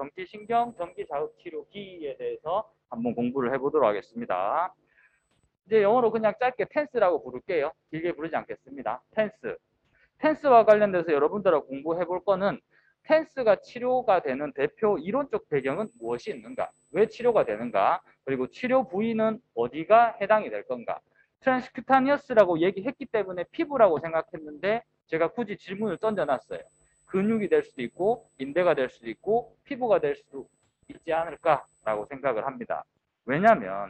전기신경, 전기자극치료기에 대해서 한번 공부를 해보도록 하겠습니다. 이제 영어로 그냥 짧게 텐스라고 부를게요. 길게 부르지 않겠습니다. 텐스. 텐스와 관련돼서 여러분들하고 공부해 볼 거는 텐스가 치료가 되는 대표 이론적 배경은 무엇이 있는가? 왜 치료가 되는가? 그리고 치료 부위는 어디가 해당이 될 건가? 트랜스큐타니어스라고 얘기했기 때문에 피부라고 생각했는데 제가 굳이 질문을 던져놨어요. 근육이 될 수도 있고 인대가 될 수도 있고 피부가 될 수도 있지 않을까라고 생각을 합니다. 왜냐하면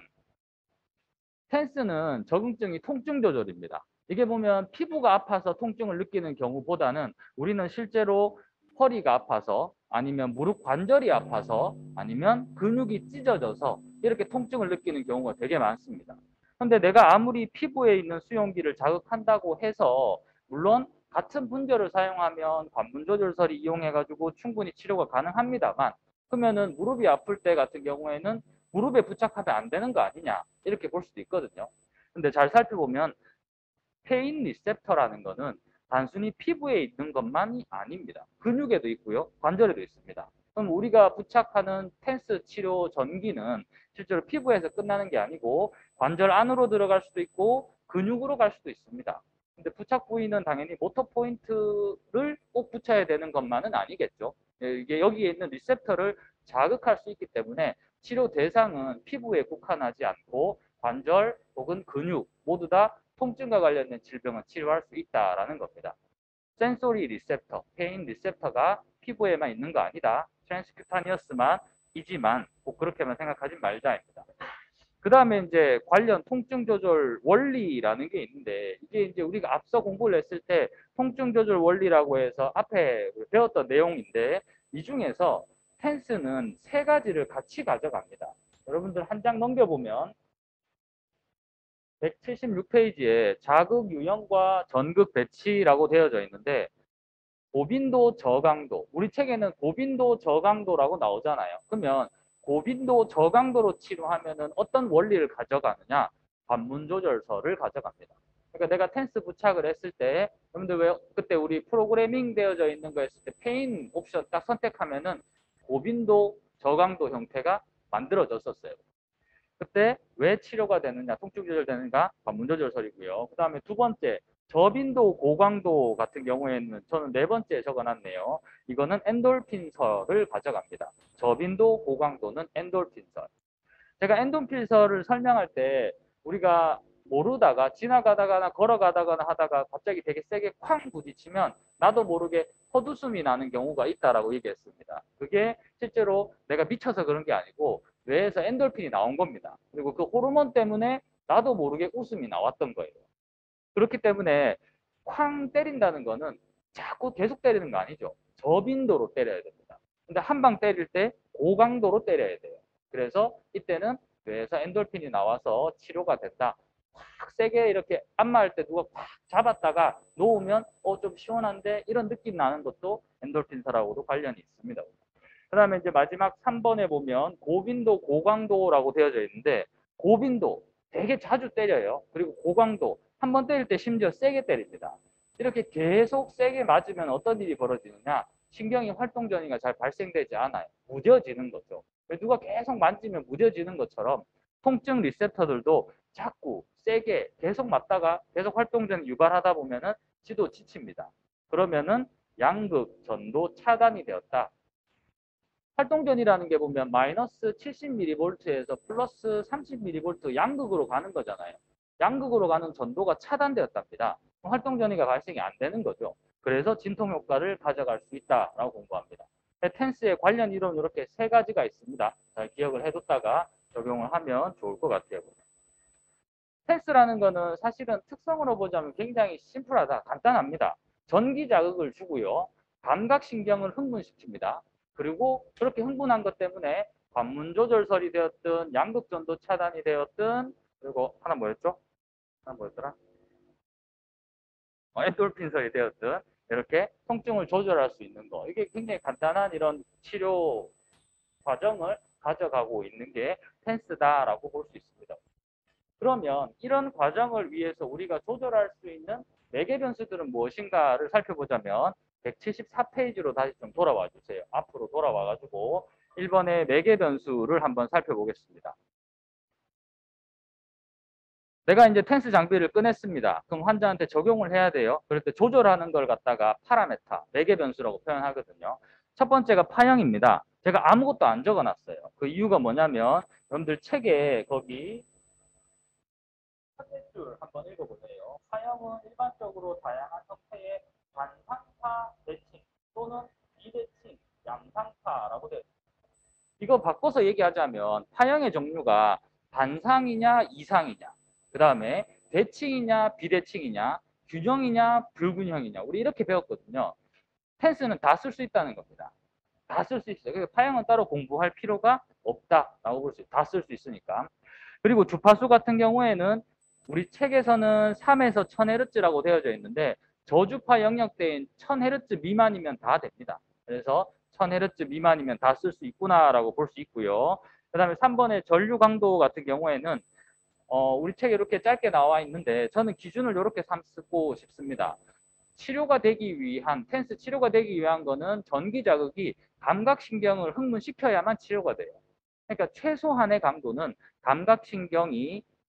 텐스는 적응증이 통증 조절입니다. 이게 보면 피부가 아파서 통증을 느끼는 경우보다는 우리는 실제로 허리가 아파서 아니면 무릎 관절이 아파서 아니면 근육이 찢어져서 이렇게 통증을 느끼는 경우가 되게 많습니다. 근데 내가 아무리 피부에 있는 수용기를 자극한다고 해서 물론 같은 분절을 사용하면 관문 조절설이 이용해가지고 충분히 치료가 가능합니다만 그러면은 무릎이 아플 때 같은 경우에는 무릎에 부착하면 안 되는 거 아니냐 이렇게 볼 수도 있거든요. 근데 잘 살펴보면 페인 리셉터라는 거는 단순히 피부에 있는 것만이 아닙니다. 근육에도 있고요. 관절에도 있습니다. 그럼 우리가 부착하는 텐스 치료 전기는 실제로 피부에서 끝나는 게 아니고 관절 안으로 들어갈 수도 있고 근육으로 갈 수도 있습니다. 근데 부착 부위는 당연히 모터 포인트를 꼭 붙여야 되는 것만은 아니겠죠. 이게 여기에 있는 리셉터를 자극할 수 있기 때문에 치료 대상은 피부에 국한하지 않고 관절 혹은 근육 모두 다 통증과 관련된 질병을 치료할 수 있다라는 겁니다. 센소리 리셉터, 페인 리셉터가 피부에만 있는 거 아니다. 트랜스큐타니어스만 이지만 꼭 그렇게만 생각하지 말자입니다. 그 다음에 이제 관련 통증 조절 원리라는 게 있는데 이게 이제 우리가 앞서 공부를 했을 때 통증 조절 원리라고 해서 앞에 배웠던 내용인데 이 중에서 텐스는 세 가지를 같이 가져갑니다. 여러분들 한 장 넘겨보면 176페이지에 자극 유형과 전극 배치라고 되어져 있는데 고빈도 저강도 우리 책에는 고빈도 저강도라고 나오잖아요. 그러면 고빈도 저강도로 치료하면은 어떤 원리를 가져가느냐? 관문 조절설을 가져갑니다. 그러니까 내가 텐스 부착을 했을 때 여러분들 왜 그때 우리 프로그래밍 되어져 있는 거 했을 때 페인 옵션 딱 선택하면은 고빈도 저강도 형태가 만들어졌었어요. 그때 왜 치료가 되느냐, 통증 조절되는가? 관문 조절설이고요. 그 다음에 두 번째, 저빈도 고강도 같은 경우에는 저는 네 번째 적어놨네요. 이거는 엔돌핀설을 가져갑니다. 저빈도 고강도는 엔돌핀설. 제가 엔돌핀설을 설명할 때 우리가 모르다가 지나가다가나 걸어가다거나 하다가 갑자기 되게 세게 쾅 부딪히면 나도 모르게 헛웃음이 나는 경우가 있다라고 얘기했습니다. 그게 실제로 내가 미쳐서 그런 게 아니고 뇌에서 엔돌핀이 나온 겁니다. 그리고 그 호르몬 때문에 나도 모르게 웃음이 나왔던 거예요. 그렇기 때문에 쾅 때린다는 거는 자꾸 계속 때리는 거 아니죠. 저빈도로 때려야 됩니다. 근데 한 방 때릴 때 고강도로 때려야 돼요. 그래서 이때는 뇌에서 엔돌핀이 나와서 치료가 된다. 확 세게 이렇게 안마할 때 누가 팍 잡았다가 놓으면 좀 시원한데 이런 느낌 나는 것도 엔돌핀사라고도 관련이 있습니다. 그 다음에 이제 마지막 3번에 보면 고빈도 고강도라고 되어져 있는데 고빈도 되게 자주 때려요. 그리고 고강도 한 번 때릴 때 심지어 세게 때립니다. 이렇게 계속 세게 맞으면 어떤 일이 벌어지느냐? 신경이 활동 전이가 잘 발생되지 않아요. 무뎌지는 거죠. 누가 계속 만지면 무뎌지는 것처럼 통증 리셉터들도 자꾸 세게 계속 맞다가 계속 활동 전이 유발하다 보면은 지도 지칩니다. 그러면은 양극 전도 차단이 되었다. 활동전이라는 게 보면 마이너스 70mV에서 플러스 30mV 양극으로 가는 거잖아요. 양극으로 가는 전도가 차단되었답니다. 활동전이가 발생이 안 되는 거죠. 그래서 진통 효과를 가져갈 수 있다라고 공부합니다. 텐스의 관련 이론 이렇게 세 가지가 있습니다. 잘 기억을 해뒀다가 적용을 하면 좋을 것 같아요. 텐스라는 거는 사실은 특성으로 보자면 굉장히 심플하다, 간단합니다. 전기 자극을 주고요. 감각신경을 흥분시킵니다. 그리고 그렇게 흥분한 것 때문에 관문 조절설이 되었든 양극전도 차단이 되었든 그리고 하나 뭐였죠? 하나 뭐였더라? 엔돌핀설이 되었든 이렇게 통증을 조절할 수 있는 거. 이게 굉장히 간단한 이런 치료 과정을 가져가고 있는 게 텐스다라고 볼 수 있습니다. 그러면 이런 과정을 위해서 우리가 조절할 수 있는 매개 변수들은 무엇인가를 살펴보자면 174페이지로 다시 좀 돌아와 주세요. 앞으로 돌아와 가지고 1번의 매개 변수를 한번 살펴보겠습니다. 내가 이제 텐스 장비를 꺼냈습니다. 그럼 환자한테 적용을 해야 돼요. 그럴 때 조절하는 걸 갖다가 파라메타, 매개 변수라고 표현하거든요. 첫 번째가 파형입니다. 제가 아무것도 안 적어놨어요. 그 이유가 뭐냐면 여러분들 책에 거기 첫째 줄 한번 읽어보세요. 파형은 일반적으로 다양한 형태의 반상파 대칭 또는 비대칭, 양상파라고 되어 있습니다. 이거 바꿔서 얘기하자면 파형의 종류가 반상이냐 이상이냐, 그 다음에 대칭이냐 비대칭이냐, 균형이냐 불균형이냐, 우리 이렇게 배웠거든요. 텐스는 다 쓸 수 있다는 겁니다. 다 쓸 수 있어요. 그래서 파형은 따로 공부할 필요가 없다라고 볼 수 있어요. 다 쓸 수 있으니까. 그리고 주파수 같은 경우에는 우리 책에서는 3에서 1000Hz라고 되어져 있는데 저주파 영역대인 1000Hz 미만이면 다 됩니다. 그래서 1000Hz 미만이면 다 쓸 수 있구나라고 볼 수 있고요. 그 다음에 3번의 전류 강도 같은 경우에는 우리 책에 이렇게 짧게 나와 있는데 저는 기준을 이렇게 삼고 싶습니다. 치료가 되기 위한, 텐스 치료가 되기 위한 거는 전기 자극이 감각신경을 흥분시켜야만 치료가 돼요. 그러니까 최소한의 강도는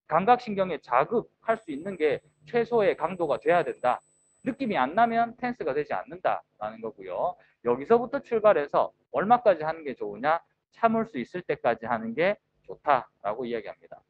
감각신경에 자극할 수 있는 게 최소의 강도가 돼야 된다. 느낌이 안 나면 텐스가 되지 않는다라는 거고요. 여기서부터 출발해서 얼마까지 하는 게 좋으냐? 참을 수 있을 때까지 하는 게 좋다라고 이야기합니다.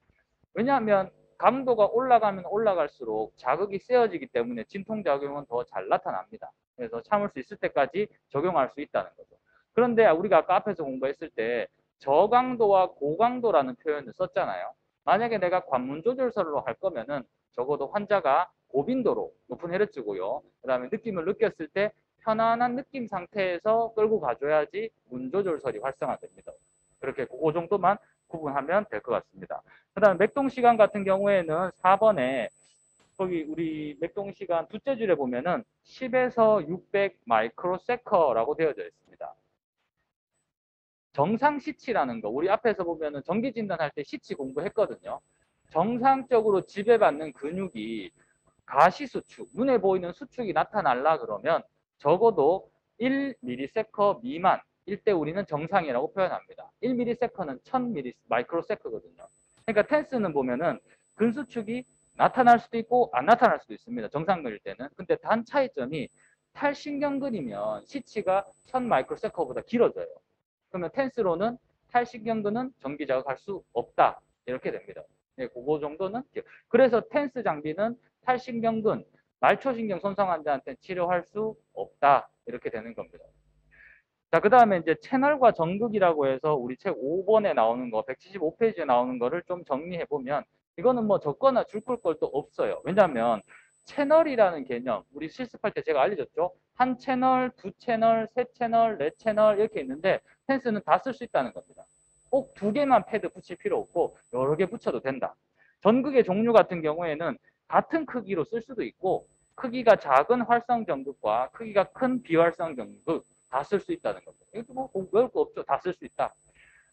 왜냐하면 강도가 올라가면 올라갈수록 자극이 세어지기 때문에 진통작용은 더 잘 나타납니다. 그래서 참을 수 있을 때까지 적용할 수 있다는 거죠. 그런데 우리가 아까 앞에서 공부했을 때 저강도와 고강도라는 표현을 썼잖아요. 만약에 내가 관문 조절설로 할 거면은 적어도 환자가 고빈도로 높은 헤르츠고요. 그 다음에 느낌을 느꼈을 때 편안한 느낌 상태에서 끌고 가줘야지 문 조절설이 활성화됩니다. 그렇게 그 정도만 구분하면 될 것 같습니다. 그 다음 맥동 시간 같은 경우에는 4번에 거기 우리 맥동 시간 두째 줄에 보면은 10에서 600 마이크로세커라고 되어져 있습니다. 정상 시치라는 거, 우리 앞에서 보면은 전기 진단할 때 시치 공부했거든요. 정상적으로 지배받는 근육이 가시수축, 눈에 보이는 수축이 나타날라 그러면 적어도 1mS 미만일 때 우리는 정상이라고 표현합니다. 1mS는 1000 마이크로세커거든요. 그러니까 텐스는 보면은 근수축이 나타날 수도 있고 안 나타날 수도 있습니다. 정상근일 때는. 근데 단 차이점이 탈신경근이면 시치가 1000 마이크로세커보다 길어져요. 그러면 텐스로는 탈신경근은 전기자극할 수 없다. 이렇게 됩니다. 네, 그거 정도는. 그래서 텐스 장비는 탈신경근, 말초신경 손상 환자한테 치료할 수 없다. 이렇게 되는 겁니다. 자, 그 다음에 이제 채널과 전극이라고 해서 우리 책 5번에 나오는 거, 175페이지에 나오는 거를 좀 정리해 보면 이거는 뭐 적거나 줄걸 것도 없어요. 왜냐하면 채널이라는 개념, 우리 실습할 때 제가 알려줬죠. 한 채널, 두 채널, 세 채널, 네 채널 이렇게 있는데 텐스는 다 쓸 수 있다는 겁니다. 꼭 두 개만 패드 붙일 필요 없고 여러 개 붙여도 된다. 전극의 종류 같은 경우에는 같은 크기로 쓸 수도 있고 크기가 작은 활성 전극과 크기가 큰 비활성 전극 다 쓸 수 있다는 겁니다. 이것도 뭐 배울 거 없죠. 다 쓸 수 있다.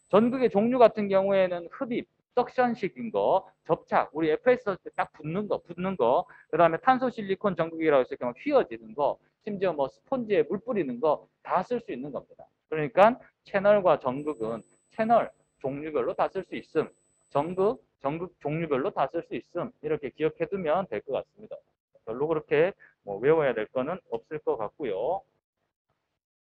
전극의 종류 같은 경우에는 흡입, 석션식인 거, 접착, 우리 FS 할 때 딱 붙는 거, 그 다음에 탄소 실리콘 전극이라고 해서 막 휘어지는 거, 심지어 뭐 스펀지에 물 뿌리는 거 다 쓸 수 있는 겁니다. 그러니까 채널과 전극은 채널 종류별로 다 쓸 수 있음. 전극 종류별로 다 쓸 수 있음. 이렇게 기억해 두면 될 것 같습니다. 별로 그렇게 뭐 외워야 될 거는 없을 것 같고요.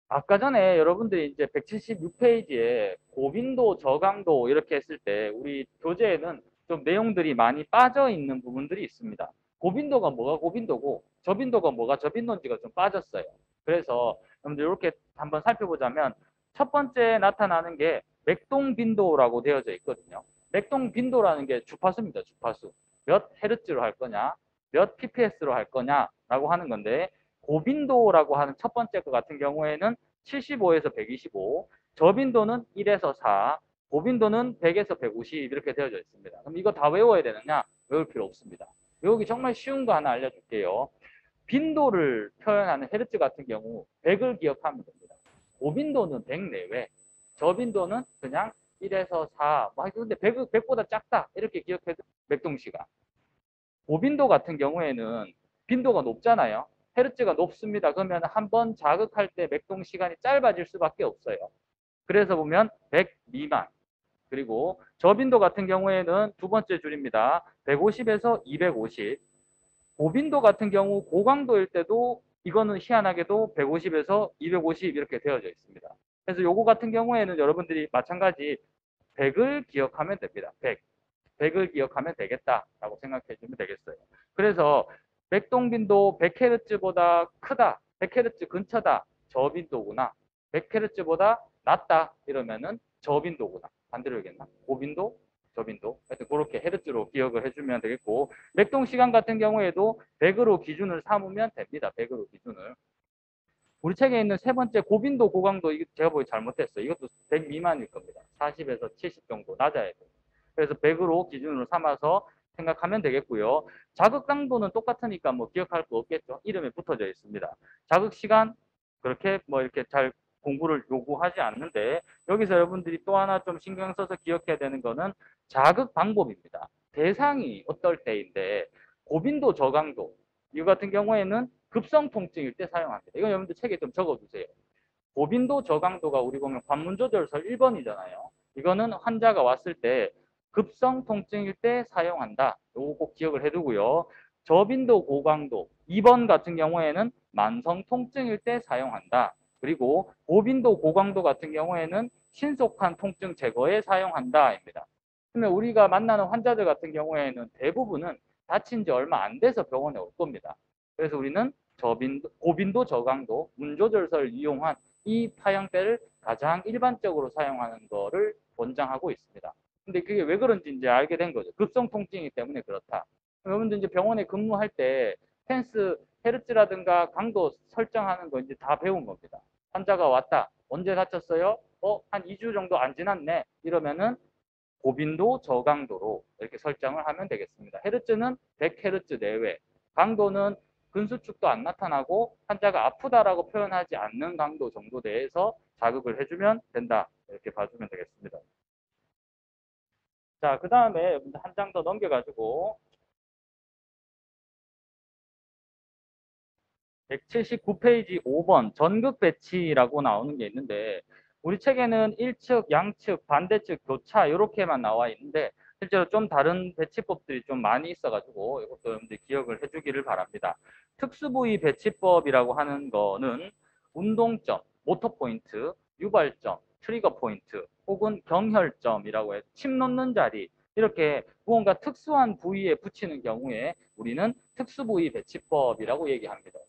아까 전에 여러분들이 이제 176페이지에 고빈도, 저강도 이렇게 했을 때 우리 교재에는 좀 내용들이 많이 빠져 있는 부분들이 있습니다. 고빈도가 뭐가 고빈도고 저빈도가 뭐가 저빈도인지가 좀 빠졌어요. 그래서 여러분들 이렇게 한번 살펴보자면 첫 번째 나타나는 게 맥동빈도라고 되어져 있거든요. 맥동빈도라는 게 주파수입니다. 주파수. 몇 헤르츠로 할 거냐, 몇 pps로 할 거냐라고 하는 건데 고빈도라고 하는 첫 번째 것 같은 경우에는 75에서 125, 저빈도는 1에서 4, 고빈도는 100에서 150 이렇게 되어져 있습니다. 그럼 이거 다 외워야 되느냐? 외울 필요 없습니다. 외우기 정말 쉬운 거 하나 알려줄게요. 빈도를 표현하는 헤르츠 같은 경우 100을 기억하면 됩니다. 고빈도는 100 내외, 저빈도는 그냥 1에서 4, 뭐 근데 100보다 작다 이렇게 기억해도 맥동시간. 고빈도 같은 경우에는 빈도가 높잖아요. 헤르츠가 높습니다. 그러면 한 번 자극할 때 맥동 시간이 짧아질 수밖에 없어요. 그래서 보면 100 미만. 그리고 저빈도 같은 경우에는 두 번째 줄입니다. 150에서 250. 고빈도 같은 경우 고강도일 때도 이거는 희한하게도 150에서 250 이렇게 되어져 있습니다. 그래서 요거 같은 경우에는 여러분들이 마찬가지 100을 기억하면 됩니다. 100. 100을 기억하면 되겠다라고 생각해 주면 되겠어요. 그래서 백동빈도 100Hz보다 크다, 100Hz 근처다, 저빈도구나. 100Hz보다 낮다 이러면은 저빈도구나. 반대로 얘기했나? 고빈도, 저빈도. 하여튼 그렇게 헤르츠로 기억을 해주면 되겠고, 맥동 시간 같은 경우에도 100으로 기준을 삼으면 됩니다. 100으로 기준을. 우리 책에 있는 세 번째 고빈도, 고강도, 이거 제가 보기 잘못했어요. 이것도 100 미만일 겁니다. 40에서 70 정도 낮아야 돼요. 그래서 100으로 기준으로 삼아서 생각하면 되겠고요. 자극 강도는 똑같으니까 뭐 기억할 거 없겠죠. 이름에 붙어져 있습니다. 자극 시간 그렇게 뭐 이렇게 잘 공부를 요구하지 않는데, 여기서 여러분들이 또 하나 좀 신경 써서 기억해야 되는 거는 자극 방법입니다. 대상이 어떨 때인데, 고빈도 저강도 이거 같은 경우에는 급성 통증일 때 사용합니다. 이건 여러분들 책에 좀 적어두세요. 고빈도 저강도가 우리 보면 관문조절설 1번이잖아요. 이거는 환자가 왔을 때 급성 통증일 때 사용한다. 요거 꼭 기억을 해두고요. 저빈도 고강도 2번 같은 경우에는 만성 통증일 때 사용한다. 그리고 고빈도 고강도 같은 경우에는 신속한 통증 제거에 사용한다입니다. 그러면 우리가 만나는 환자들 같은 경우에는 대부분은 다친 지 얼마 안 돼서 병원에 올 겁니다. 그래서 우리는 고빈도 저강도 문조절설 이용한 이 파형대를 가장 일반적으로 사용하는 거를 권장하고 있습니다. 근데 그게 왜 그런지 이제 알게 된 거죠. 급성 통증이기 때문에 그렇다. 여러분들 이제 병원에 근무할 때 펜스 헤르츠라든가 강도 설정하는 거 이제 다 배운 겁니다. 환자가 왔다. 언제 다쳤어요? 한 2주 정도 안 지났네. 이러면은 고빈도 저강도로 이렇게 설정을 하면 되겠습니다. 헤르츠는 100Hz 내외, 강도는 근수축도 안 나타나고 환자가 아프다라고 표현하지 않는 강도 정도 내에서 자극을 해주면 된다. 이렇게 봐주면 되겠습니다. 자, 그 다음에 한 장 더 넘겨가지고 179페이지 5번 전극 배치라고 나오는 게 있는데, 우리 책에는 1측, 양측, 반대측, 교차 이렇게만 나와 있는데 실제로 좀 다른 배치법들이 좀 많이 있어가지고 이것도 여러분들 기억을 해주기를 바랍니다. 특수부위 배치법이라고 하는 거는 운동점, 모터 포인트, 유발점, 트리거 포인트 혹은 경혈점이라고 해서 침 놓는 자리, 이렇게 무언가 특수한 부위에 붙이는 경우에 우리는 특수부위 배치법이라고 얘기합니다.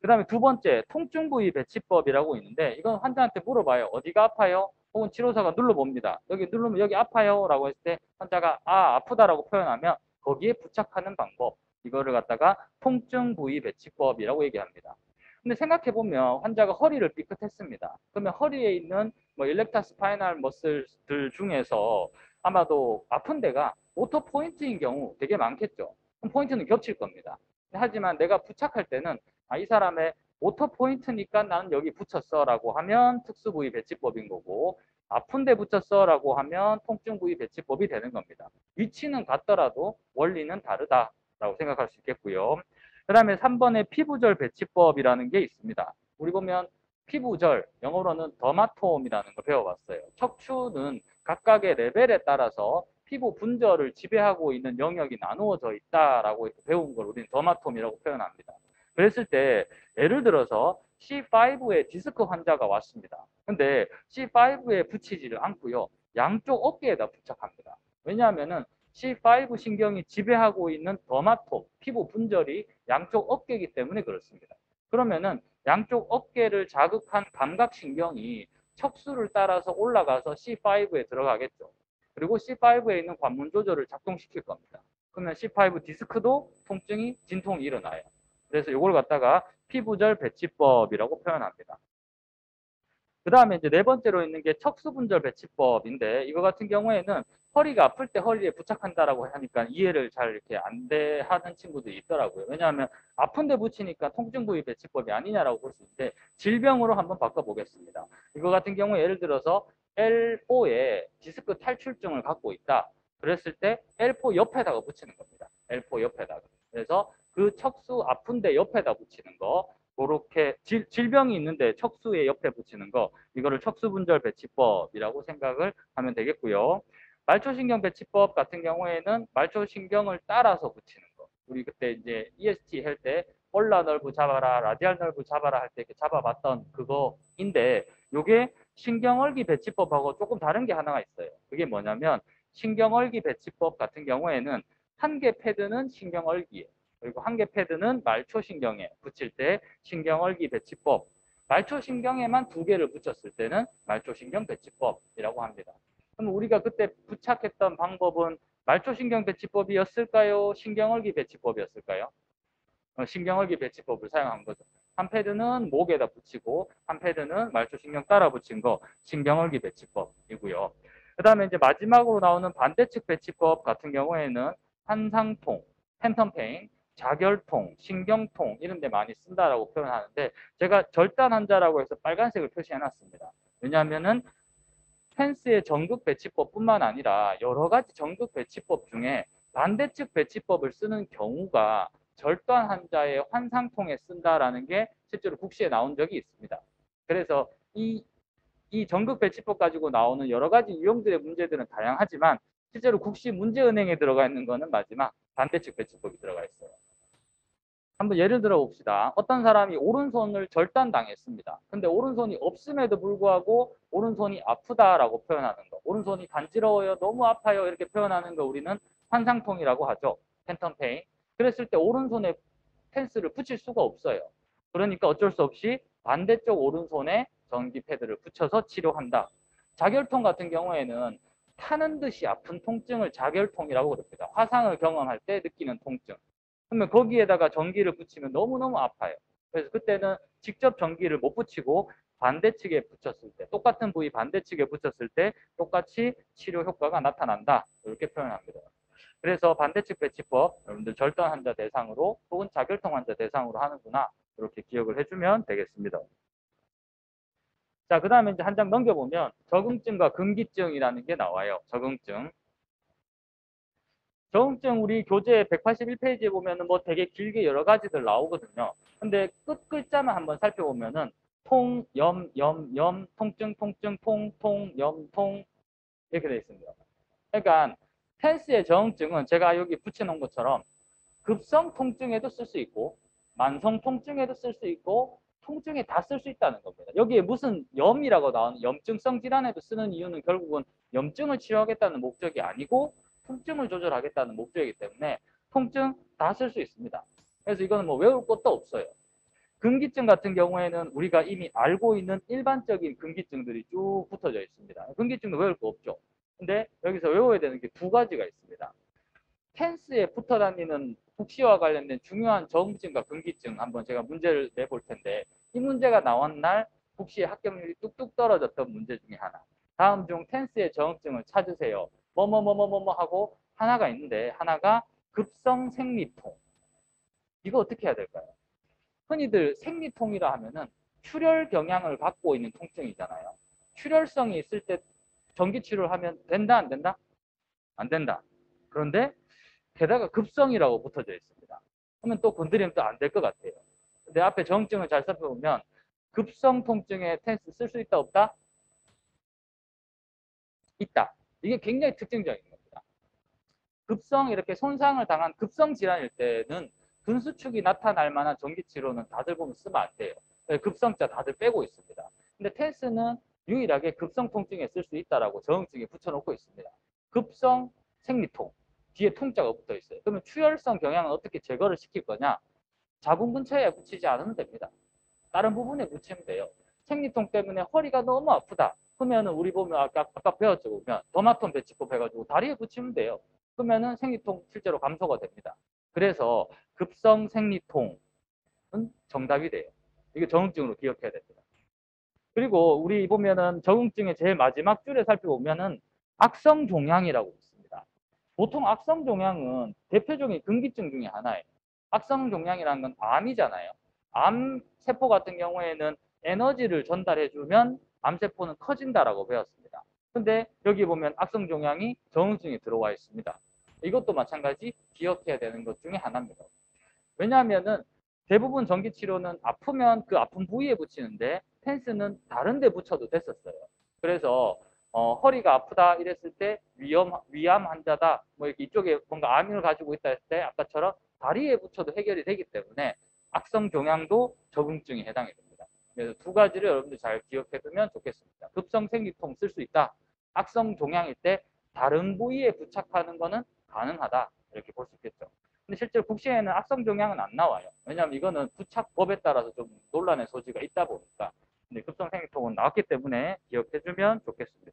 그 다음에 두 번째, 통증 부위 배치법이라고 있는데, 이건 환자한테 물어봐요. 어디가 아파요? 혹은 치료사가 눌러봅니다. 여기 누르면 여기 아파요? 라고 했을 때 환자가 아프다라고 표현하면 거기에 부착하는 방법, 이거를 갖다가 통증 부위 배치법이라고 얘기합니다. 근데 생각해보면 환자가 허리를 삐끗했습니다. 그러면 허리에 있는 뭐 일렉타 스파이널 머슬들 중에서 아마도 아픈 데가 모터 포인트인 경우 되게 많겠죠. 그럼 포인트는 겹칠 겁니다. 하지만 내가 부착할 때는 이 사람의 모터 포인트니까 나는 여기 붙였어 라고 하면 특수 부위 배치법인 거고, 아픈 데 붙였어 라고 하면 통증 부위 배치법이 되는 겁니다. 위치는 같더라도 원리는 다르다라고 생각할 수 있겠고요. 그 다음에 3번의 피부절 배치법이라는 게 있습니다. 우리 보면 피부절, 영어로는 더마톰이라는 걸 배워봤어요. 척추는 각각의 레벨에 따라서 피부 분절을 지배하고 있는 영역이 나누어져 있다라고 배운 걸 우리는 더마톰이라고 표현합니다. 그랬을 때 예를 들어서 C5의 디스크 환자가 왔습니다. 근데 C5에 붙이지를 않고요. 양쪽 어깨에다 부착합니다. 왜냐하면은 C5 신경이 지배하고 있는 더마톰, 피부 분절이 양쪽 어깨이기 때문에 그렇습니다. 그러면은 양쪽 어깨를 자극한 감각신경이 척수를 따라서 올라가서 C5에 들어가겠죠. 그리고 C5에 있는 관문 조절을 작동시킬 겁니다. 그러면 C5 디스크도 통증이, 진통이 일어나요. 그래서 이걸 갖다가 피부절 배치법이라고 표현합니다. 그 다음에 이제 네 번째로 있는 게 척수분절 배치법인데, 이거 같은 경우에는 허리가 아플 때 허리에 부착한다라고 하니까 이해를 잘 이렇게 안 돼 하는 친구들이 있더라고요. 왜냐하면 아픈 데 붙이니까 통증 부위 배치법이 아니냐라고 볼 수 있는데, 질병으로 한번 바꿔보겠습니다. 이거 같은 경우에 예를 들어서 L4에 디스크 탈출증을 갖고 있다. 그랬을 때 L4 옆에다가 붙이는 겁니다. L4 옆에다가. 그래서 그 척수 아픈데 옆에다 붙이는 거. 그렇게 질병이 있는데 척수의 옆에 붙이는 거, 이거를 척수분절 배치법이라고 생각을 하면 되겠고요. 말초신경 배치법 같은 경우에는 말초신경을 따라서 붙이는 거. 우리 그때 이제 EST 할 때 폴라 nerve 잡아라, 라디알 nerve 잡아라 할 때 이렇게 잡아봤던 그거인데, 요게 신경얼기 배치법하고 조금 다른 게 하나가 있어요. 그게 뭐냐면 신경얼기 배치법 같은 경우에는 한 개 패드는 신경얼기예요. 그리고 한 개 패드는 말초신경에 붙일 때 신경얼기 배치법. 말초신경에만 두 개를 붙였을 때는 말초신경 배치법이라고 합니다. 그럼 우리가 그때 부착했던 방법은 말초신경 배치법이었을까요? 신경얼기 배치법이었을까요? 신경얼기 배치법을 사용한 거죠. 한 패드는 목에다 붙이고 한 패드는 말초신경 따라 붙인 거 신경얼기 배치법이고요. 그 다음에 이제 마지막으로 나오는 반대측 배치법 같은 경우에는 한상통, 팬텀 페인, 자결통, 신경통 이런 데 많이 쓴다라고 표현하는데, 제가 절단 환자라고 해서 빨간색을 표시해 놨습니다. 왜냐하면은 펜스의 전극 배치법뿐만 아니라 여러 가지 전극 배치법 중에 반대측 배치법을 쓰는 경우가 절단 환자의 환상통에 쓴다라는 게 실제로 국시에 나온 적이 있습니다. 그래서 이 전극 배치법 가지고 나오는 여러 가지 유형들의 문제들은 다양하지만 실제로 국시 문제은행에 들어가 있는 거는 마지막 반대측 배치법이 들어가 있어요. 한번 예를 들어 봅시다. 어떤 사람이 오른손을 절단당했습니다. 근데 오른손이 없음에도 불구하고 오른손이 아프다라고 표현하는 거. 오른손이 간지러워요, 너무 아파요 이렇게 표현하는 거 우리는 환상통이라고 하죠. 팬텀 페인. 그랬을 때 오른손에 펜스를 붙일 수가 없어요. 그러니까 어쩔 수 없이 반대쪽 오른손에 전기 패드를 붙여서 치료한다. 자결통 같은 경우에는 타는 듯이 아픈 통증을 자결통이라고 그럽니다. 화상을 경험할 때 느끼는 통증. 그러면 거기에다가 전기를 붙이면 너무너무 아파요. 그래서 그때는 직접 전기를 못 붙이고 반대측에 붙였을 때, 똑같은 부위 반대측에 붙였을 때 똑같이 치료 효과가 나타난다. 이렇게 표현합니다. 그래서 반대측 배치법, 여러분들 절단 환자 대상으로 혹은 자결통 환자 대상으로 하는구나. 이렇게 기억을 해주면 되겠습니다. 자, 그 다음에 이제 한 장 넘겨보면 적응증과 금기증이라는 게 나와요. 적응증. 적응증 우리 교재 181페이지에 보면은 뭐 되게 길게 여러 가지들 나오거든요. 근데 끝 글자만 한번 살펴보면은 통, 염, 통증, 통, 염, 통 이렇게 되어 있습니다. 그러니까 텐스의 적응증은 제가 여기 붙여놓은 것처럼 급성 통증에도 쓸 수 있고 만성 통증에도 쓸 수 있고 통증에 다 쓸 수 있다는 겁니다. 여기에 무슨 염이라고 나오는 염증성 질환에도 쓰는 이유는 결국은 염증을 치료하겠다는 목적이 아니고 통증을 조절하겠다는 목적이기 때문에 통증 다 쓸 수 있습니다. 그래서 이거는 뭐 외울 것도 없어요. 금기증 같은 경우에는 우리가 이미 알고 있는 일반적인 금기증들이 쭉 붙어져 있습니다. 금기증도 외울 거 없죠. 근데 여기서 외워야 되는 게 두 가지가 있습니다. 텐스에 붙어 다니는 국시와 관련된 중요한 적응증과 금기증 한번 제가 문제를 내볼 텐데, 이 문제가 나온 날 국시의 합격률이 뚝뚝 떨어졌던 문제 중에 하나. 다음 중 텐스의 적응증을 찾으세요. 뭐뭐뭐뭐뭐 하고 하나가 있는데, 하나가 급성 생리통. 이거 어떻게 해야 될까요? 흔히들 생리통이라 하면은 출혈 경향을 갖고 있는 통증이잖아요. 출혈성이 있을 때 전기 치료를 하면 된다, 안 된다? 안 된다. 그런데 게다가 급성이라고 붙어져 있습니다. 그러면 또 건드리면 또 안 될 것 같아요. 근데 앞에 정증을 잘 살펴보면 급성 통증에 텐스 쓸 수 있다, 없다? 있다. 이게 굉장히 특징적인 겁니다. 급성 이렇게 손상을 당한 급성 질환일 때는 분수축이 나타날 만한 전기치료는 다들 보면 쓰면 안 돼요. 급성자 다들 빼고 있습니다. 근데 텐스는 유일하게 급성 통증에 쓸 수 있다라고 적응증에 붙여놓고 있습니다. 급성 생리통. 뒤에 통자가 붙어 있어요. 그러면 출혈성 경향은 어떻게 제거를 시킬 거냐? 자궁 근처에 붙이지 않으면 됩니다. 다른 부분에 붙이면 돼요. 생리통 때문에 허리가 너무 아프다. 그러면 우리 보면 아까 배웠죠. 보면 더마톤 배치법 해가지고 다리에 붙이면 돼요. 그러면은 생리통 실제로 감소가 됩니다. 그래서 급성 생리통은 정답이 돼요. 이게 적응증으로 기억해야 됩니다. 그리고 우리 보면은 적응증의 제일 마지막 줄에 살펴보면은 악성 종양이라고 있습니다. 보통 악성 종양은 대표적인 금기증 중에 하나예요. 악성 종양이라는 건 암이잖아요. 암 세포 같은 경우에는 에너지를 전달해주면 암세포는 커진다라고 배웠습니다. 근데 여기 보면 악성 종양이 적응증이 들어와 있습니다. 이것도 마찬가지 기억해야 되는 것 중에 하나입니다. 왜냐하면은 대부분 전기치료는 아프면 그 아픈 부위에 붙이는데 펜스는 다른 데 붙여도 됐었어요. 그래서 허리가 아프다 이랬을 때 위암 환자다, 뭐 이렇게 이쪽에 뭔가 암을 가지고 있다 했을 때 아까처럼 다리에 붙여도 해결이 되기 때문에 악성 종양도 적응증에 해당이 됩니다. 그래서 두 가지를 여러분들 잘 기억해 두면 좋겠습니다. 급성 생리통 쓸 수 있다. 악성 종양일 때 다른 부위에 부착하는 거는 가능하다. 이렇게 볼 수 있겠죠. 근데 실제로 국시에는 악성 종양은 안 나와요. 왜냐하면 이거는 부착법에 따라서 좀 논란의 소지가 있다 보니까. 근데 급성 생리통은 나왔기 때문에 기억해 주면 좋겠습니다.